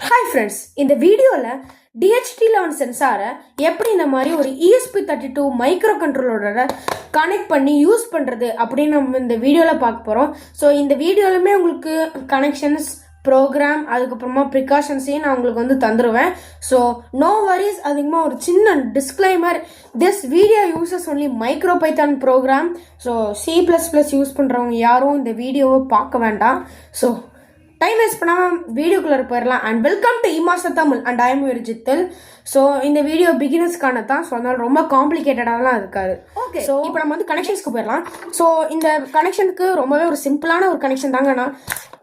Hi friends, இந்த வீடியோல DHT11 சென்சாரை எப்படி இந்த மாதிரி ஒரு ESP32 மைக்ரோ கண்ட்ரோலரோட கனெக்ட் பண்ணி யூஸ் பண்ணுறது அப்படின்னு நம்ம இந்த வீடியோவில் பார்க்க போகிறோம். ஸோ இந்த வீடியோலுமே உங்களுக்கு கனெக்ஷன்ஸ் ப்ரோக்ராம் அதுக்கப்புறமா ப்ரிகாஷன்ஸையும் நான் உங்களுக்கு வந்து தந்துடுவேன். So no worries. அதிகமாக ஒரு சின்ன disclaimer, this video uses only MicroPython program. So C++ use பண்ணுறவங்க யாரும் இந்த வீடியோவை பார்க்க வேண்டாம். ஸோ டைம் வேஸ்ட் பண்ணாமல் வீடியோக்குள்ளே போயிடலாம். And welcome to iMaster Tamil and I am Jithal. So இந்த வீடியோ பிகினர்ஸ்க்கான தான். ஸோ அதனால ரொம்ப காம்ப்ளிகேட்டடாலாம் இருக்காது. ஓகே, ஸோ இப்போ நம்ம வந்து கனெக்ஷன்ஸ்க்கு போயிடலாம். ஸோ இந்த கனெக்ஷனுக்கு ரொம்பவே ஒரு சிம்பிளான ஒரு கனெக்ஷன் தாங்கண்ணா.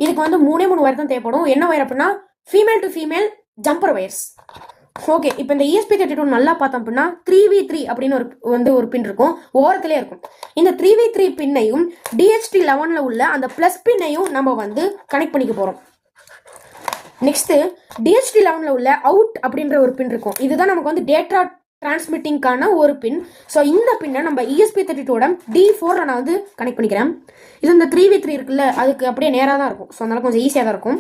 இதுக்கு வந்து 3 ஒயர் தான் தேவைப்படும். என்ன ஒயர் அப்படின்னா female to female jumper wires. Okay, இப்போ இந்த ESP32 நல்லா பார்த்தோம் அப்படின்னா 3v3 அப்படின்னு ஒரு பின் இருக்கும், ஓரத்திலே இருக்கும். இந்த 3v3 பின்னையும் DHT11ல உள்ள அந்த பிளஸ் பின்னையும் நம்ம வந்து கனெக்ட் பண்ணிக்க போறோம். நெக்ஸ்ட் DHT11ல உள்ள அவுட் அப்படின்ற ஒரு பின் இருக்கும். இதுதான் நமக்கு வந்து டேட்டா டிரான்ஸ்மிட்டிங்கான ஒரு பின். ஸோ இந்த பின்னை நம்ம ESP32 D4 நான் வந்து கனெக்ட் பண்ணிக்கிறேன். இது இந்த 3v3 இருக்குல்ல, அதுக்கு அப்படியே நேராக தான் இருக்கும். ஸோ அதனால கொஞ்சம் ஈஸியாக தான் இருக்கும்.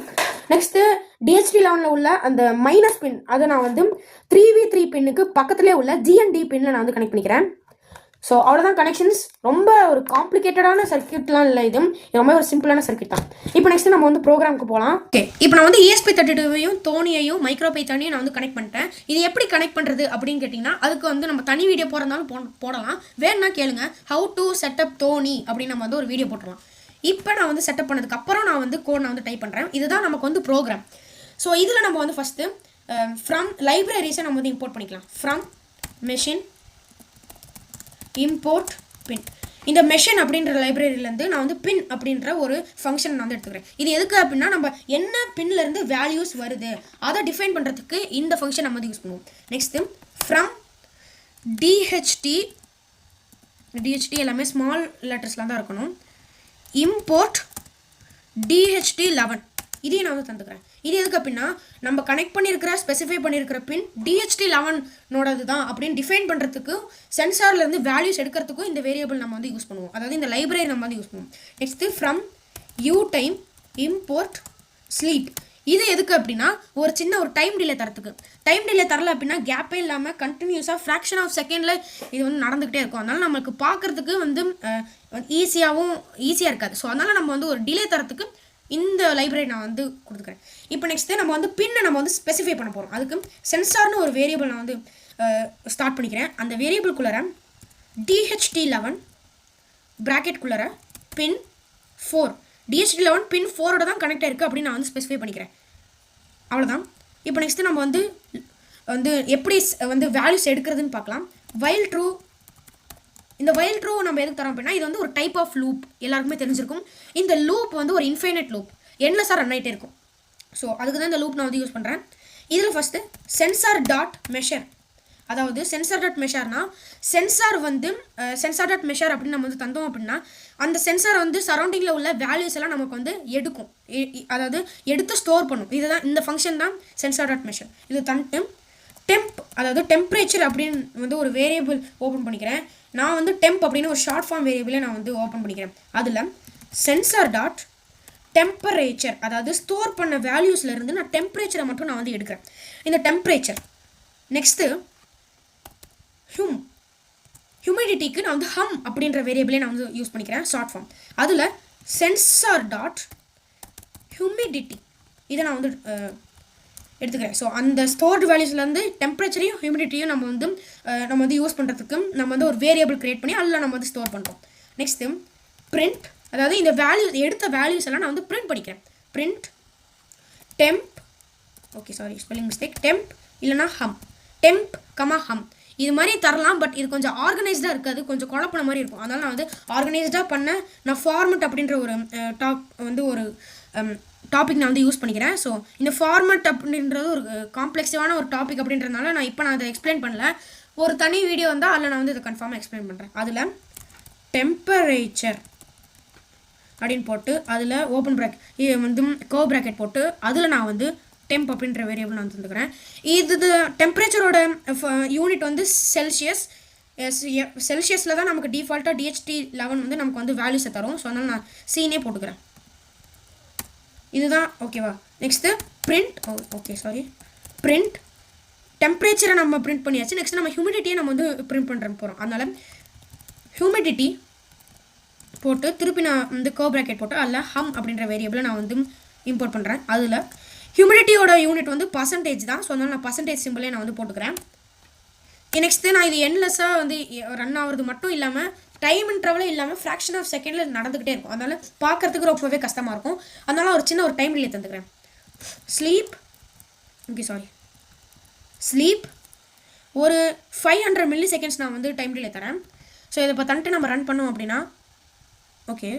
நெக்ஸ்ட்டு DHT11ல உள்ள அந்த மைனஸ் பின், அதை நான் வந்து 3v3 பின்னுக்கு பக்கத்துலேயே உள்ள GND பின்னில் நான் வந்து கனெக்ட் பண்ணிக்கிறேன். ஸோ அவ்வளோதான் கனெக்ஷன்ஸ். ரொம்ப ஒரு காம்ப்ளிகேட்டடான சர்க்கியூட்லாம் இல்லை, இது ரொம்ப ஒரு சிம்பிளான சர்க்கியூட் தான். இப்போ நெக்ஸ்ட் நம்ம வந்து ப்ரோக்ராமுக்கு போகலாம். ஓகே, இப்போ நான் வந்து ESP32வையும் தோனியையும் மைக்ரோ பைத்தானையும் நான் வந்து கனெக்ட் பண்ணிட்டேன். இது எப்படி கனெக்ட் பண்ணுறது அப்படின்னு கேட்டிங்கன்னா, அதுக்கு வந்து நம்ம தனி வீடியோ போகிறதாலும் போடலாம். வேணும்னா கேளுங்க, ஹவு டு செட்டப் தோனி அப்படின்னு நம்ம வந்து ஒரு வீடியோ போட்டுடலாம். இப்போ நான் வந்து செட்டப் பண்ணதுக்கு அப்புறம் நான் வந்து கோட் நான் வந்து டைப் பண்ணுறேன். இதுதான் நமக்கு வந்து ப்ரோக்ராம். ஸோ இதில் நம்ம வந்து ஃபஸ்ட்டு ஃப்ரம் லைப்ரரிஸை நம்ம வந்து இம்போர்ட் பண்ணிக்கலாம். ஃப்ரம் மெஷின் இம்போர்ட் பின். இந்த மெஷின் அப்படின்ற லைப்ரரியிலேருந்து நான் வந்து பின் அப்படின்ற ஒரு ஃபங்க்ஷன் நான் வந்து எடுத்துக்கிறேன். இது எதுக்கு அப்படின்னா, நம்ம என்ன பின்லேருந்து வேல்யூஸ் வருது அதை டிஃபைன் பண்ணுறதுக்கு இந்த ஃபங்க்ஷன் நம்ம வந்து யூஸ் பண்ணுவோம். நெக்ஸ்ட்டு ஃப்ரம் DHT எல்லாமே ஸ்மால் லெட்டர்ஸ்லாம் தான் இருக்கணும். இம்போர்ட் DHT11 இதையும் நான் வந்து தந்துக்கிறேன். இது எதுக்கு அப்படின்னா, நம்ம கனெக்ட் பண்ணியிருக்கிற ஸ்பெசிஃபை பண்ணியிருக்கிற பின் DHT11 தான் அப்படின்னு டிஃபைன் பண்ணுறதுக்கு, சென்சார்லேருந்து வேல்யூஸ் எடுக்கிறதுக்கும் இந்த வேரியபிள் நம்ம வந்து யூஸ் பண்ணுவோம். அதாவது இந்த லைப்ரரி நம்ம வந்து யூஸ் பண்ணுவோம். Next from you time import sleep. இது எதுக்கு அப்படின்னா, ஒரு சின்ன ஒரு டைம் டிலே தரத்துக்கு. டைம் டிலே தரல அப்படின்னா கேப்பே இல்லாமல் கண்டினியூஸாக ஃப்ராக்ஷன் ஆஃப் செகண்டில் இது வந்து நடந்துக்கிட்டே இருக்கும். அதனால் நம்மளுக்கு பார்க்குறதுக்கு வந்து ஈஸியாக இருக்காது. ஸோ அதனால் நம்ம வந்து ஒரு டிலே தரத்துக்கு இந்த லைப்ரரி நான் வந்து கொடுத்துக்கிறேன். இப்போ நெக்ஸ்ட்டு நம்ம வந்து பின்னை நம்ம வந்து ஸ்பெசிஃபை பண்ண போகிறோம். அதுக்கு சென்சார்னு ஒரு வேரியபிள் நான் வந்து ஸ்டார்ட் பண்ணிக்கிறேன். அந்த வேரியபிள்குள்ளார DHT11 ப்ராக்கெட்குள்ளார பின் 4, DHT11 பின் 4ஓட தான் கனெக்ட் ஆயிருக்கு அப்படின்னு நான் வந்து ஸ்பெசிஃபை பண்ணிக்கிறேன். அவ்வளோதான். இப்போ நெக்ஸ்ட்டு நம்ம வந்து எப்படி வந்து வேல்யூஸ் எடுக்கிறதுன்னு பார்க்கலாம். While true. இந்த வைல் ட்ரூ நம்ம எதுக்கு தரோம் அப்படின்னா, இது வந்து ஒரு டைப் ஆஃப் லூப், எல்லாருக்குமே தெரிஞ்சிருக்கும். இந்த லூப் வந்து ஒரு இன்ஃபைனைட் லூப், எண்ட்லெஸ்ஸாக ரன் ஆகிட்டே இருக்கும். ஸோ அதுக்கு தான் இந்த லூப் நான் வந்து யூஸ் பண்ணுறேன். இதில் ஃபஸ்ட்டு சென்சார் டாட் மெஷர். அதாவது சென்சார் டாட் மெஷர்னா, சென்சார் டாட் மெஷர் அப்படின்னு நம்ம வந்து தந்தோம் அப்படின்னா, அந்த சென்சார் வந்து சரௌண்டிங்கில் உள்ள வேல்யூஸ் எல்லாம் நமக்கு வந்து எடுக்கும், அதாவது எடுத்து ஸ்டோர் பண்ணும். இதுதான் இந்த ஃபங்க்ஷன் தான் சென்சார் டாட் மெஷர். இது தந்துட்டு டெம்ப், அதாவது டெம்பரேச்சர் அப்படின்னு வந்து ஒரு வேரியபிள் ஓப்பன் பண்ணிக்கிறேன். நான் வந்து டெம்ப் அப்படின்னு ஒரு ஷார்ட் ஃபார்ம் வேரியபிளை நான் வந்து ஓப்பன் பண்ணிக்கிறேன். அதில் சென்சார் டாட் டெம்பரேச்சர், அதாவது ஸ்டோர் பண்ண வேல்யூஸ்லேருந்து நான் டெம்பரேச்சரை மட்டும் நான் வந்து எடுக்கிறேன். இந்த டெம்பரேச்சர். நெக்ஸ்ட்டு ஹியூமிடிட்டிக்கு நான் வந்து ஹம் அப்படின்ற வேரியபிளே நான் வந்து யூஸ் பண்ணிக்கிறேன், ஷார்ட் ஃபார்ம். அதில் சென்சார் டாட் ஹியூமிடிட்டி இதை நான் வந்து எடுத்துக்கிறேன். ஸோ அந்த ஸ்டோர்டு வேல்யூஸ்லேருந்து டெம்பரேச்சரையும் ஹியூமிடிட்டியும் நம்ம வந்து யூஸ் பண்ணுறதுக்கு நம்ம வந்து ஒரு வேரியபிள் க்ரியேட் பண்ணி அதில் நம்ம வந்து ஸ்டோர் பண்ணுறோம். நெக்ஸ்ட்டு பிரிண்ட், அதாவது இந்த வேல்யூஸ் எடுத்த வேல்யூஸ் எல்லாம் நான் வந்து பிரிண்ட் பண்ணிக்கிறேன். Print temp, okay sorry spelling mistake, temp இல்லைனா ஹம், டெம்ப் கமா ஹம் இது மாதிரி தரலாம். பட் இது கொஞ்சம் ஆர்கனைஸ்டாக இருக்காது, கொஞ்சம் குழப்பின மாதிரி இருக்கும். அதனால் நான் வந்து ஆர்கனைஸ்டாக நான் ஃபார்மெட் அப்படின்ற ஒரு டாபிக் நான் வந்து யூஸ் பண்ணிக்கிறேன். ஸோ இந்த ஃபார்மெட் அப்படின்றது ஒரு காம்ப்ளெக்ஸான ஒரு டாபிக் அப்படின்றதுனால நான் அதை எக்ஸ்பிளைன் பண்ணல. ஒரு தனி வீடியோ வந்தால் அதில் நான் வந்து இதை கன்ஃபார்மாக எக்ஸ்பிளைன் பண்ணுறேன். அதில் டெம்பரேச்சர் அப்படின்னு போட்டு அதில் ஓப்பன் ப்ராக்கெட் இது வந்து கர்வ் ப்ராக்கெட் போட்டு அதில் நான் வந்து டெம்ப் அப்படின்ற வேரியபிள் நான் தந்துக்கிறேன். இது டெம்பரேச்சரோட யூனிட் வந்து செல்சியஸ். செல்சியஸில் தான் நமக்கு டிஃபால்ட்டாக DHT11 வந்து நமக்கு வந்து வேல்யூஸை தரும். ஸோ அதனால் நான் சீனே போட்டுக்கிறேன். இதுதான் ஓகேவா. Next print okay sorry print டெம்பரேச்சரை நம்ம பிரிண்ட் பண்ணியாச்சு. நெக்ஸ்ட் நம்ம ஹியூமிடிட்டியை நம்ம வந்து பிரிண்ட் பண்ணுற போகிறோம். அதனால் ஹியூமிடிட்டி போட்டு திருப்பி நான் வந்து கர்வ் ப்ராக்கெட் போட்டு அதில் ஹம் அப்படின்ற வேரியபிளை நான் வந்து இம்போர்ட் பண்ணுறேன். அதில் ஹியூமிடிட்டியோட யூனிட் வந்து பர்சன்டேஜ் தான். ஸோ அதனால் நான் பர்சன்டேஜ் சிம்பிளே நான் வந்து போட்டுக்கிறேன். நெக்ஸ்ட்டு நான் இது எண்ட்லெஸ்ஸாக வந்து ரன் ஆகிறது மட்டும் இல்லாமல் டைம் இன்டர்வலே இல்லாமல் ஃப்ராக்ஷன் ஆஃப் செகண்டில் நடந்துக்கிட்டே இருக்கும். அதனால் பார்க்குறதுக்கு ரொம்பவே கஷ்டமாக இருக்கும். அதனால் ஒரு சின்ன ஒரு டைம் டிலே தந்துக்கிறேன். ஸ்லீப் ஒரு 500 மில்லி செகண்ட்ஸ் நான் வந்து டைம் டிலே தரேன். ஸோ இதை இப்போ தந்துட்டு நம்ம ரன் பண்ணோம் அப்படின்னா ஓகே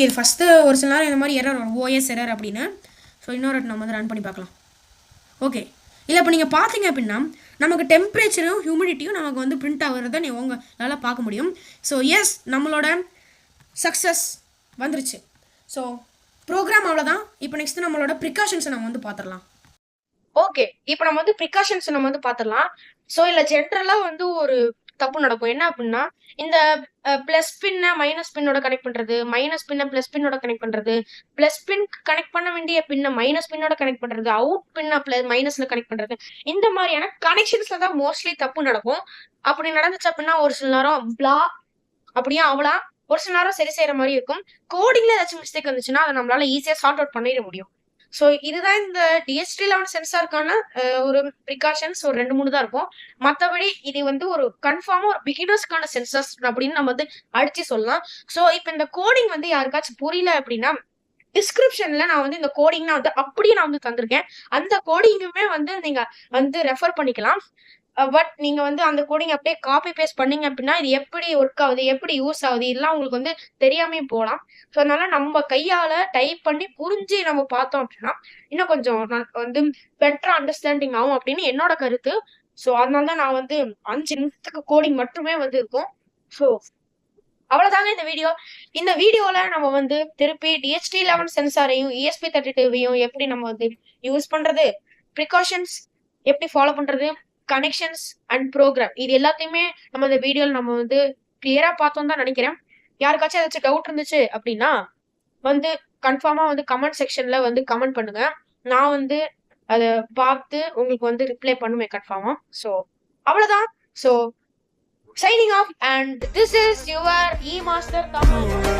இது ஃபஸ்ட்டு ஒரு சில நேரம் இந்த மாதிரி எரர் வரும், ஓஎஸ் எரர் அப்படின்னு. ஸோ இன்னொரு நம்ம வந்து ரன் பண்ணி பார்க்கலாம். ஓகே இல்லை இப்போ நீங்கள் பார்த்தீங்க அப்படின்னா நமக்கு டெம்பரேச்சரும் ஹியூமிடிட்டியும் நமக்கு வந்து பிரிண்ட் ஆகிறத உங்களால் பார்க்க முடியும். ஸோ எஸ் நம்மளோட சக்ஸஸ் வந்துருச்சு. ஸோ ப்ரோக்ராம் அவ்வளோதான். இப்போ நெக்ஸ்ட் நம்மளோட ப்ரிகாஷன்ஸை நம்ம வந்து பார்த்துடலாம். ஓகே இப்போ நம்ம வந்து ப்ரிகாஷன்ஸ் நம்ம வந்து பார்த்துடலாம். ஸோ இல்லை ஜென்ரலாக வந்து ஒரு தப்பு நடக்கும். என்ன அப்படின்னா இந்த பிளஸ் பின்னை மைனஸ் பின்னோட கனெக்ட் பண்றது, மைனஸ் பின்னை பிளஸ் பின்னோட கனெக்ட் பண்றது, பிளஸ் பின் கனெக்ட் பண்ண வேண்டிய பின்னை மைனஸ் பின்னோட கனெக்ட் பண்றது, அவுட் பின்னை மைனஸ்ல கனெக்ட் பண்றது, இந்த மாதிரியான கனெக்ஷன்ஸ்ல தான் மோஸ்ட்லி தப்பு நடக்கும். அப்படி நடந்துச்சு அப்படின்னா ஒரு சில நேரம் பிளா அப்படியே அவளா, ஒரு சில நேரம் சரி செய்யற மாதிரி இருக்கும். கோடிங்ல ஏதாச்சும் மிஸ்டேக் வந்துச்சுன்னா அதை நம்மளால ஈஸியா சார்ட் அவுட் பண்ணிட முடியும். ஸோ இதுதான் இந்த DHT11 சென்சாருக்கான ஒரு ப்ரிகாஷன்ஸ். ஒரு 2-3 தான் இருக்கும். மற்றபடி இது வந்து ஒரு கன்ஃபார்மா ஒரு பிகினர்ஸ்க்கான சென்சார்ஸ் அப்படின்னு நம்ம வந்து அடிச்சு சொல்லலாம். ஸோ இப்போ இந்த கோடிங் வந்து யாருக்காச்சும் புரியல அப்படின்னா டிஸ்கிரிப்ஷன்ல நான் வந்து இந்த கோடிங் வந்து அப்படியே நான் வந்து தந்திருக்கேன். அந்த கோடிங்குமே வந்து நீங்க வந்து ரெஃபர் பண்ணிக்கலாம். பட் நீங்க வந்து அந்த கோடிங் அப்படியே காப்பி பேஸ்ட் பண்ணீங்க அப்படின்னா இது எப்படி ஒர்க் ஆகுது, எப்படி யூஸ் ஆகுது, இதெல்லாம் உங்களுக்கு வந்து தெரியாமே போகலாம். ஸோ அதனால நம்ம கையால டைப் பண்ணி புரிஞ்சு நம்ம பார்த்தோம் அப்படின்னா இன்னும் கொஞ்சம் வந்து பெட்டரா அண்டர்ஸ்டாண்டிங் ஆகும் அப்படின்னு என்னோட கருத்து. ஸோ அதனால தான் நான் வந்து 5 நிமிஷத்துக்கு கோடிங் மட்டுமே வந்து இருக்கும். ஸோ அவ்வளவுதாங்க இந்த வீடியோ. இந்த வீடியோல நம்ம வந்து திருப்பி DHT11 சென்சாரையும் ESP32வையும் எப்படி நம்ம வந்து யூஸ் பண்றது, ப்ரிகாஷன்ஸ் எப்படி ஃபாலோ பண்றது, கனெக்ஷன்ஸ் அண்ட் ப்ரோக்ராம், இது எல்லாத்தையுமே நம்ம இந்த வீடியோல நம்ம வந்து கிளியரா பார்த்தோம் தான் நினைக்கிறேன். யாருக்காச்சும் ஏதாச்சும் டவுட் இருந்துச்சு அப்படின்னா வந்து கன்ஃபார்மா வந்து கமெண்ட் செக்ஷன்ல வந்து கமெண்ட் பண்ணுங்க. நான் வந்து அதை பார்த்து உங்களுக்கு வந்து ரிப்ளை பண்ணுவேன் கன்ஃபார்மா. ஸோ அவ்வளவுதான். So signing off, and this is your E-Master Tamil.